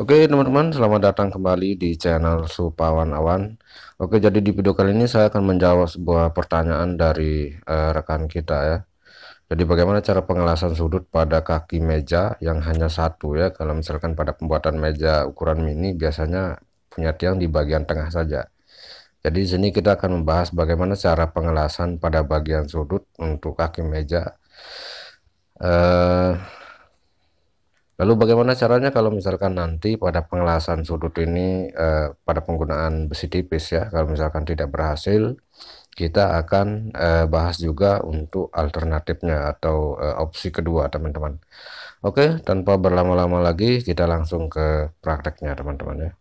Oke teman-teman, selamat datang kembali di channel Supawan Awan. Oke, jadi di video kali ini saya akan menjawab sebuah pertanyaan dari rekan kita ya. Jadi bagaimana cara pengelasan sudut pada kaki meja yang hanya satu ya. Kalau misalkan pada pembuatan meja ukuran mini biasanya punya tiang di bagian tengah saja. Jadi di sini kita akan membahas bagaimana cara pengelasan pada bagian sudut untuk kaki meja. Lalu bagaimana caranya kalau misalkan nanti pada pengelasan sudut ini pada penggunaan besi tipis ya, kalau misalkan tidak berhasil, kita akan bahas juga untuk alternatifnya atau opsi kedua teman-teman. Oke, tanpa berlama-lama lagi kita langsung ke prakteknya teman-teman ya.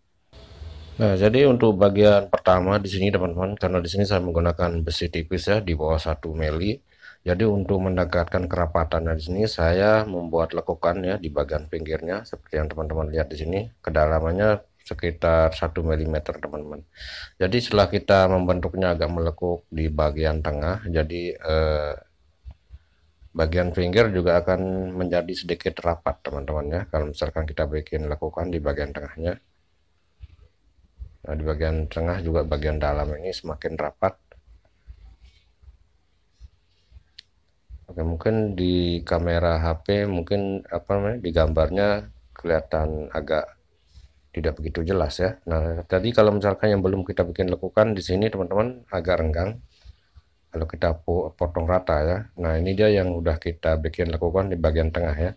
Nah, jadi untuk bagian pertama di sini teman-teman, karena di sini saya menggunakan besi tipis ya di bawah 1 mili. Jadi untuk mendekatkan kerapatannya di sini saya membuat lekukan ya di bagian pinggirnya seperti yang teman-teman lihat di sini, kedalamannya sekitar 1 mm teman-teman. Jadi setelah kita membentuknya agak melekuk di bagian tengah, jadi bagian pinggir juga akan menjadi sedikit rapat teman-teman ya, kalau misalkan kita bikin lekukan di bagian tengahnya. Nah, di bagian tengah juga bagian dalam ini semakin rapat. Oke, mungkin di kamera HP mungkin apa namanya di gambarnya kelihatan agak tidak begitu jelas ya. Nah, tadi kalau misalkan yang belum kita bikin lekukan di sini teman-teman agak renggang. Kalau kita potong rata ya. Nah, ini dia yang udah kita bikin lekukan di bagian tengah ya.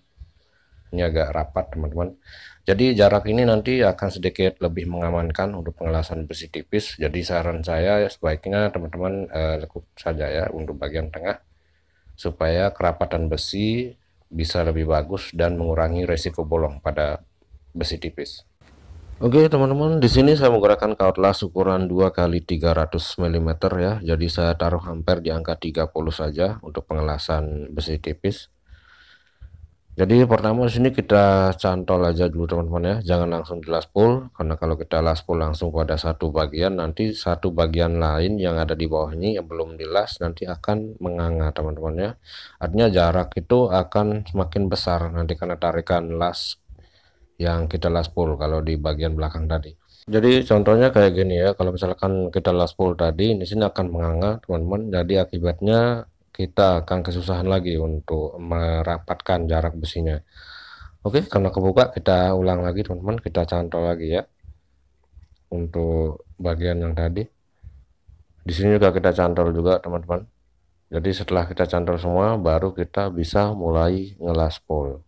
Ini agak rapat teman-teman. Jadi jarak ini nanti akan sedikit lebih mengamankan untuk pengelasan besi tipis. Jadi saran saya sebaiknya teman-teman lekuk saja ya untuk bagian tengah, supaya kerapatan besi bisa lebih bagus dan mengurangi resiko bolong pada besi tipis. Oke teman-teman, di sini saya menggunakan kautlas ukuran 2 x 300 mm ya. Jadi saya taruh hampir di angka 30 saja untuk pengelasan besi tipis. Jadi pertama di sini kita cantol aja dulu teman-teman ya, jangan langsung dilaspul, karena kalau kita laspul langsung pada satu bagian, nanti satu bagian lain yang ada di bawah ini yang belum dilas nanti akan menganga teman-teman ya. Artinya jarak itu akan semakin besar nanti karena tarikan las yang kita laspul kalau di bagian belakang tadi. Jadi contohnya kayak gini ya, kalau misalkan kita laspul tadi di sini akan menganga teman-teman, jadi akibatnya kita akan kesusahan lagi untuk merapatkan jarak besinya. Oke, karena kebuka kita ulang lagi teman-teman, kita cantol lagi ya untuk bagian yang tadi. Di sini juga kita cantol juga teman-teman. Jadi setelah kita cantol semua baru kita bisa mulai ngelaspol.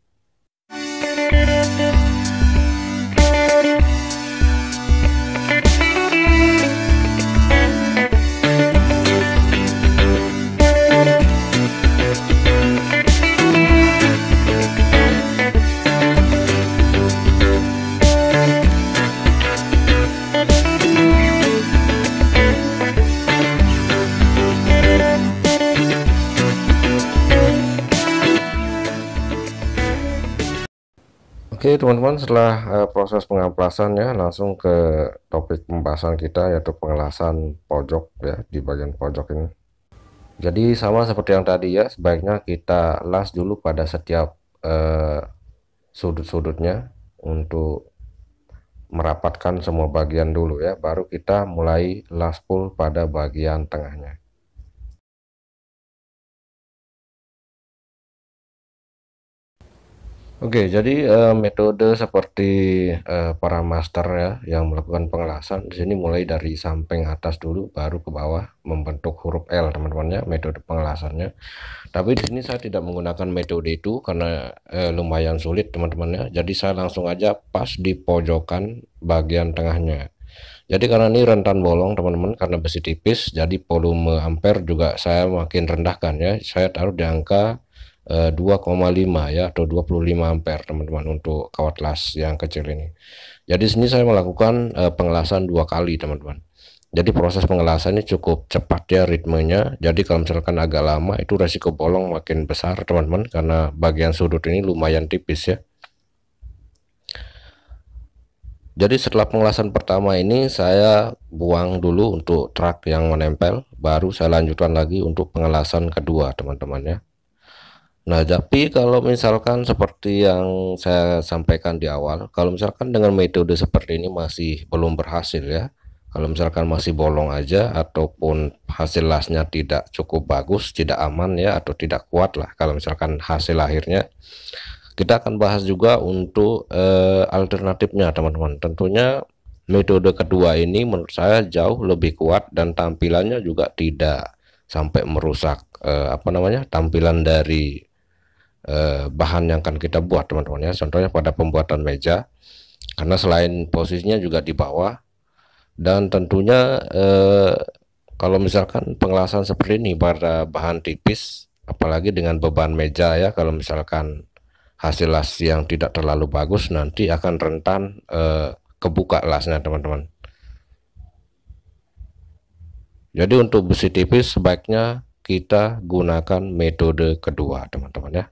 Oke teman-teman, setelah proses pengamplasan ya, langsung ke topik pembahasan kita yaitu pengelasan pojok ya di bagian pojok ini. Jadi sama seperti yang tadi ya, sebaiknya kita las dulu pada setiap sudut-sudutnya untuk merapatkan semua bagian dulu ya, baru kita mulai laspul pada bagian tengahnya. Oke, jadi metode seperti para master ya yang melakukan pengelasan di sini mulai dari samping atas dulu baru ke bawah membentuk huruf L teman-teman ya, metode pengelasannya. Tapi di sini saya tidak menggunakan metode itu karena lumayan sulit teman-teman ya. Jadi saya langsung aja pas di pojokan bagian tengahnya. Jadi karena ini rentan bolong teman-teman karena besi tipis, jadi volume ampere juga saya makin rendahkan ya. Saya taruh di angka 2,5 ya atau 25 ampere teman-teman untuk kawat las yang kecil ini. Jadi sini saya melakukan pengelasan 2 kali teman-teman. Jadi proses pengelasan ini cukup cepat ya ritmenya. Jadi kalau misalkan agak lama itu resiko bolong makin besar teman-teman karena bagian sudut ini lumayan tipis ya. Jadi setelah pengelasan pertama ini saya buang dulu untuk truk yang menempel, baru saya lanjutkan lagi untuk pengelasan kedua teman-teman ya. Nah, tapi kalau misalkan seperti yang saya sampaikan di awal, kalau misalkan dengan metode seperti ini masih belum berhasil ya, kalau misalkan masih bolong aja ataupun hasil lasnya tidak cukup bagus, tidak aman ya, atau tidak kuat lah, kalau misalkan hasil akhirnya, kita akan bahas juga untuk alternatifnya teman-teman. Tentunya metode kedua ini menurut saya jauh lebih kuat dan tampilannya juga tidak sampai merusak tampilan dari bahan yang akan kita buat teman-teman ya. Contohnya pada pembuatan meja, karena selain posisinya juga di bawah, dan tentunya kalau misalkan pengelasan seperti ini pada bahan tipis, apalagi dengan beban meja ya, kalau misalkan hasil las yang tidak terlalu bagus nanti akan rentan kebuka lasnya teman-teman. Jadi untuk besi tipis sebaiknya kita gunakan metode kedua teman-teman ya.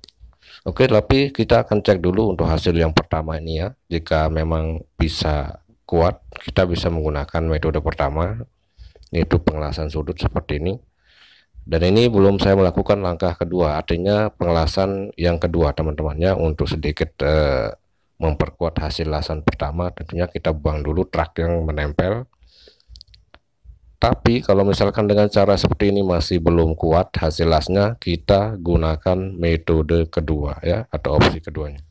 Oke, tapi kita akan cek dulu untuk hasil yang pertama ini ya. Jika memang bisa kuat, kita bisa menggunakan metode pertama, yaitu pengelasan sudut seperti ini. Dan ini belum saya melakukan langkah kedua, artinya pengelasan yang kedua teman-temannya, untuk sedikit memperkuat hasil lasan pertama. Tentunya kita buang dulu truk yang menempel. Tapi kalau misalkan dengan cara seperti ini masih belum kuat hasil lasnya, kita gunakan metode kedua ya, atau opsi keduanya.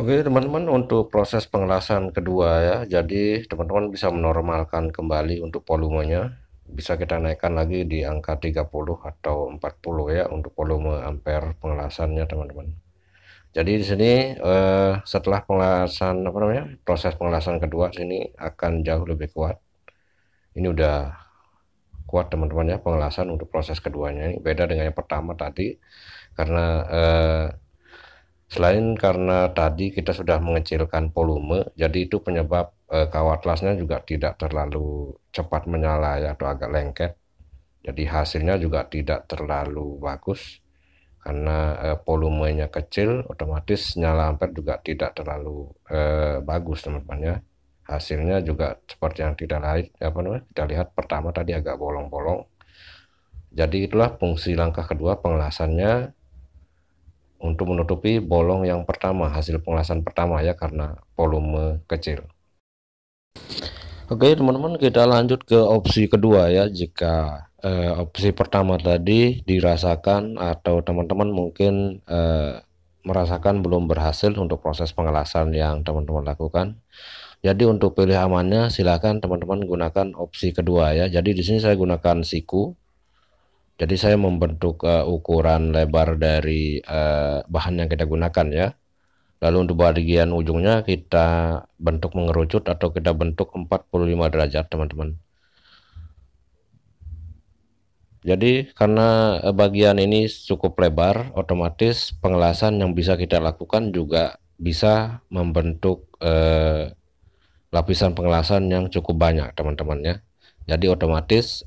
Oke teman-teman, untuk proses pengelasan kedua ya, jadi teman-teman bisa menormalkan kembali untuk volumenya, bisa kita naikkan lagi di angka 30 atau 40 ya untuk volume ampere pengelasannya teman-teman. Jadi di sini setelah pengelasan proses pengelasan kedua sini akan jauh lebih kuat. Ini udah kuat teman-teman ya pengelasan untuk proses keduanya. Ini beda dengan yang pertama tadi, karena selain karena tadi kita sudah mengecilkan volume, jadi itu penyebab kawat lasnya juga tidak terlalu cepat menyala ya, atau agak lengket. Jadi hasilnya juga tidak terlalu bagus karena volumenya kecil, otomatis nyala ampere juga tidak terlalu bagus teman-teman ya. Hasilnya juga seperti yang kita lihat pertama tadi, agak bolong-bolong. Jadi itulah fungsi langkah kedua pengelasannya, untuk menutupi bolong yang pertama, hasil pengelasan pertama ya, karena volume kecil. Oke teman-teman, kita lanjut ke opsi kedua ya. Jika opsi pertama tadi dirasakan atau teman-teman mungkin merasakan belum berhasil untuk proses pengelasan yang teman-teman lakukan, jadi untuk pilih amannya silakan teman-teman gunakan opsi kedua ya. Jadi di sini saya gunakan siku. Jadi saya membentuk ukuran lebar dari bahan yang kita gunakan ya. Lalu untuk bagian ujungnya kita bentuk mengerucut atau kita bentuk 45 derajat teman-teman. Jadi karena bagian ini cukup lebar, otomatis pengelasan yang bisa kita lakukan juga bisa membentuk lapisan pengelasan yang cukup banyak teman-teman ya. Jadi otomatis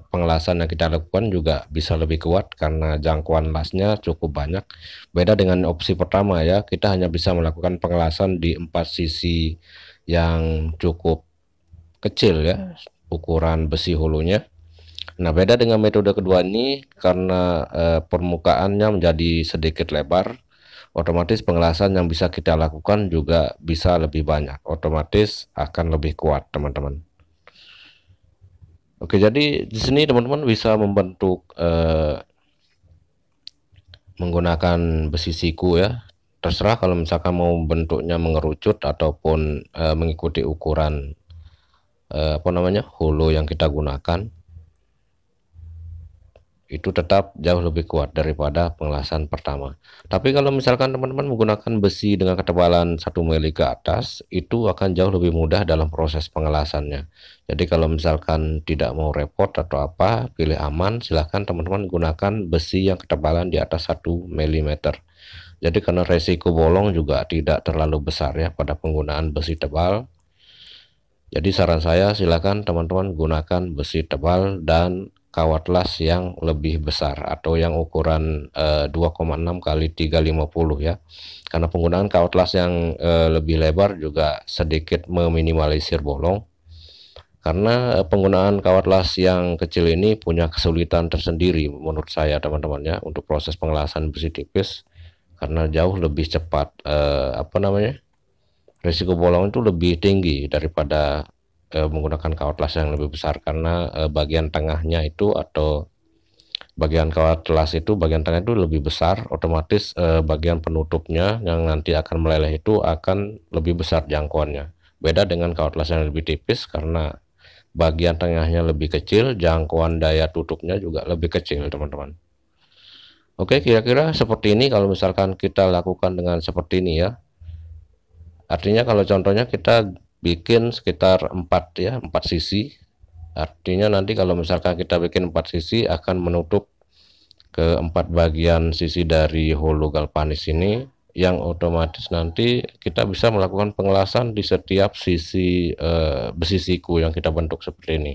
pengelasan yang kita lakukan juga bisa lebih kuat karena jangkauan lasnya cukup banyak. Beda dengan opsi pertama ya, kita hanya bisa melakukan pengelasan di 4 sisi yang cukup kecil ya, ukuran besi hulunya. Nah beda dengan metode kedua ini, karena permukaannya menjadi sedikit lebar, otomatis pengelasan yang bisa kita lakukan juga bisa lebih banyak, otomatis akan lebih kuat teman-teman. Oke, jadi di sini teman-teman bisa membentuk menggunakan besi siku ya. Terserah kalau misalkan mau bentuknya mengerucut ataupun mengikuti ukuran hulu yang kita gunakan. itu tetap jauh lebih kuat daripada pengelasan pertama. Tapi kalau misalkan teman-teman menggunakan besi dengan ketebalan 1 mili ke atas, itu akan jauh lebih mudah dalam proses pengelasannya. Jadi kalau misalkan tidak mau repot atau apa, pilih aman, silahkan teman-teman gunakan besi yang ketebalan di atas 1 mm. Jadi karena resiko bolong juga tidak terlalu besar ya pada penggunaan besi tebal. Jadi saran saya silakan teman-teman gunakan besi tebal dan kawat las yang lebih besar atau yang ukuran 2,6 kali 350 ya. Karena penggunaan kawat las yang lebih lebar juga sedikit meminimalisir bolong. Karena penggunaan kawat las yang kecil ini punya kesulitan tersendiri menurut saya teman-teman ya untuk proses pengelasan besi tipis, karena jauh lebih cepat risiko bolong itu lebih tinggi daripada menggunakan kawat las yang lebih besar, karena bagian tengahnya itu atau bagian kawat las itu bagian tengah itu lebih besar, otomatis bagian penutupnya yang nanti akan meleleh itu akan lebih besar jangkauannya. Beda dengan kawat las yang lebih tipis, karena bagian tengahnya lebih kecil, jangkauan daya tutupnya juga lebih kecil teman-teman. Oke, kira-kira seperti ini kalau misalkan kita lakukan dengan seperti ini ya. Artinya kalau contohnya kita bikin sekitar 4 sisi. Artinya nanti kalau misalkan kita bikin 4 sisi akan menutup ke 4 bagian sisi dari hulu galvanis ini, yang otomatis nanti kita bisa melakukan pengelasan di setiap sisi besi siku yang kita bentuk seperti ini.